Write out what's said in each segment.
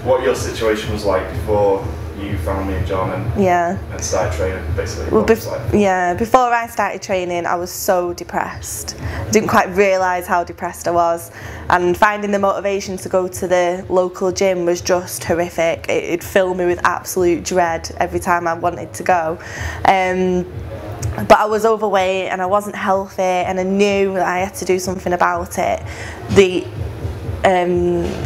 What your situation was like before you found me and John and started training, basically? Well, before I started training, I was so depressed. I didn't quite realise how depressed I was, and finding the motivation to go to the local gym was just horrific. It'd fill me with absolute dread every time I wanted to go. But I was overweight and I wasn't healthy, and I knew that I had to do something about it.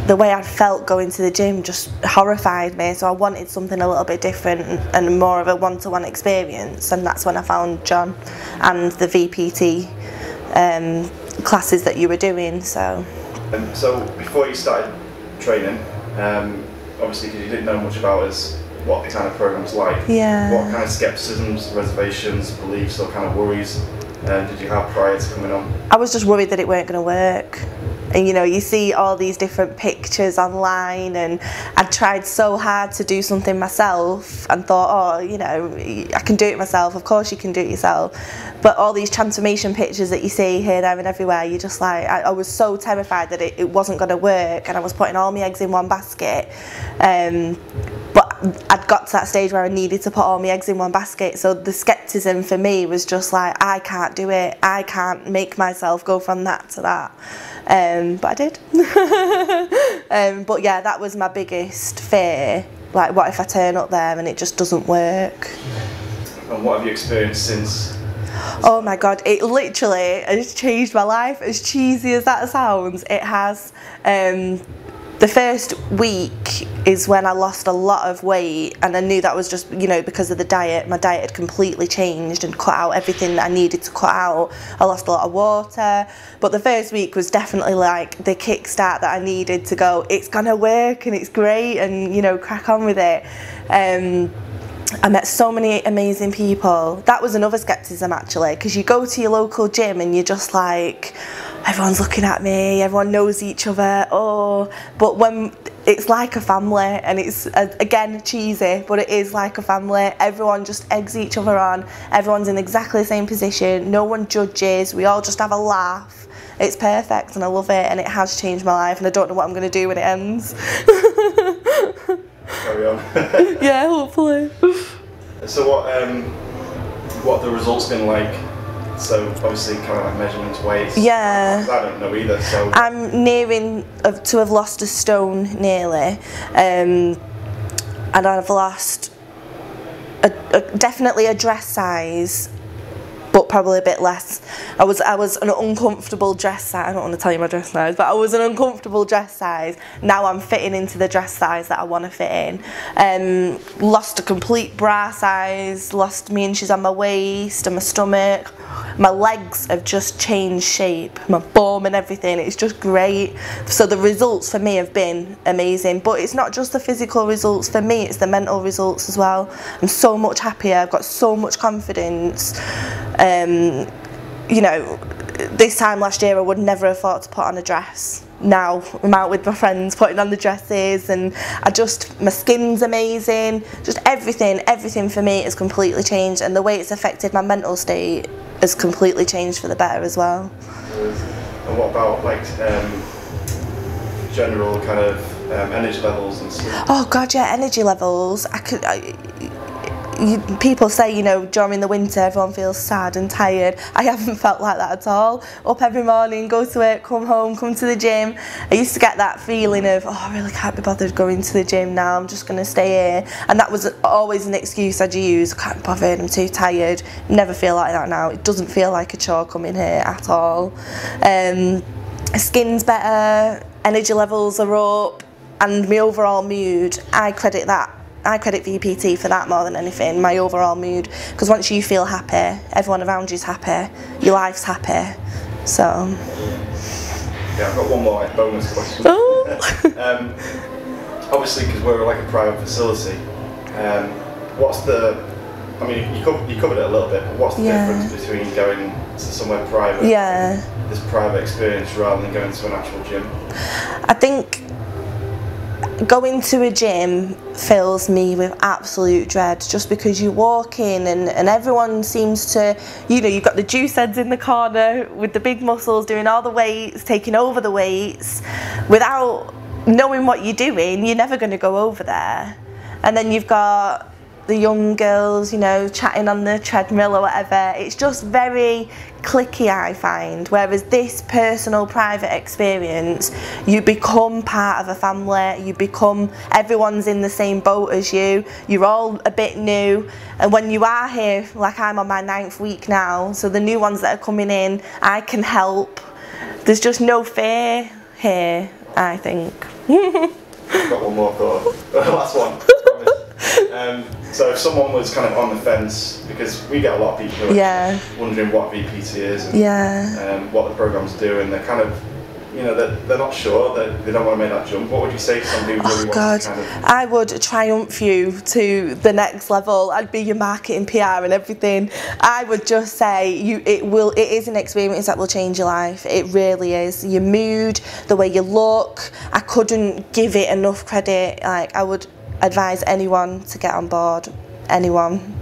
The way I felt going to the gym just horrified me, so I wanted something a little bit different and more of a one-to-one experience, and that's when I found John and the VPT classes that you were doing. So before you started training, obviously because you didn't know much about us, what the kind of program's like, what kind of scepticisms, reservations, beliefs or kind of worries did you have prior to coming on? I was just worried that it weren't going to work. And you know, you see all these different pictures online, and I'd tried so hard to do something myself and thought, oh, you know, I can do it myself. Of course you can do it yourself. But all these transformation pictures that you see here, there and everywhere, you're just like, I was so terrified that it wasn't going to work, and I was putting all my eggs in one basket. But I'd got to that stage where I needed to put all my eggs in one basket, so the scepticism for me was just like, I can't do it, I can't make myself go from that to that. But I did. But yeah, that was my biggest fear, like what if I turn up there and it just doesn't work. And what have you experienced since? Oh my God, it literally has changed my life. As cheesy as that sounds, it has. The first week is when I lost a lot of weight, and I knew that was just, you know, because of the diet. My diet had completely changed and cut out everything that I needed to cut out. I lost a lot of water, but the first week was definitely like the kickstart that I needed to go, it's gonna work and it's great, and you know, crack on with it. I met so many amazing people. That was another scepticism actually, because you go to your local gym and you're just like, everyone's looking at me, everyone knows each other, but when it's like a family, and it's again cheesy, but it is like a family. Everyone just eggs each other on, everyone's in exactly the same position, no one judges, we all just have a laugh. It's perfect and I love it, and it has changed my life, and I don't know what I'm going to do when it ends. Carry on. Yeah, hopefully. So what have the results been like? So obviously kind of like measurements, weights. Yeah. I don't know either. So I'm nearing to have lost a stone nearly, and I've lost definitely a dress size, but probably a bit less. I was an uncomfortable dress size. I don't want to tell you my dress size, but I was an uncomfortable dress size. Now I'm fitting into the dress size that I want to fit in. Lost a complete bra size, lost me inches on my waist and my stomach. My legs have just changed shape, my bum and everything. It's just great. So the results for me have been amazing, but it's not just the physical results for me, it's the mental results as well. I'm so much happier, I've got so much confidence. You know, this time last year I would never have thought to put on a dress. Now I'm out with my friends putting on the dresses, and my skin's amazing. Just everything for me has completely changed, and the way it's affected my mental state has completely changed for the better as well. And what about like general kind of energy levels and stuff? Oh God, yeah, energy levels. People say, you know, during the winter everyone feels sad and tired. I haven't felt like that at all. Up every morning, go to work, come home, come to the gym. I used to get that feeling of, oh, I really can't be bothered going to the gym now, I'm just going to stay here. And that was always an excuse I'd use. I can't be bothered, I'm too tired. Never feel like that now. It doesn't feel like a chore coming here at all. Skin's better, energy levels are up, and my overall mood, I credit VPT for that more than anything, my overall mood, because once you feel happy, everyone around you's happy, your life's happy, so. Yeah, I've got one more like bonus question. Oh. Obviously, because we're like a private facility, what's the, I mean, you covered it a little bit, but what's the difference between going to somewhere private, this private experience, rather than going to an actual gym? I think going to a gym fills me with absolute dread, just because you walk in and everyone seems to, you know, you've got the juice heads in the corner with the big muscles doing all the weights, taking over the weights, without knowing what you're doing, you're never going to go over there. And then you've got the young girls, you know, chatting on the treadmill or whatever. It's just very cliquey, I find. Whereas this personal, private experience, you become part of a family. You become, everyone's in the same boat as you. You're all a bit new. And when you are here, like I'm on my 9th week now, so the new ones that are coming in, I can help. There's just no fear here, I think. I've got one more thought. Last one. So if someone was kind of on the fence, because we get a lot of people who are wondering what VPT is and what the programs do, and they're kind of, you know, they're not sure, they don't want to make that jump. What would you say to somebody who really wants to kind of... I would triumph you to the next level. I'd be your marketing, PR and everything. I would just say it is an experience that will change your life. It really is. Your mood, the way you look. I couldn't give it enough credit. Like, I would advise anyone to get on board. Anyone.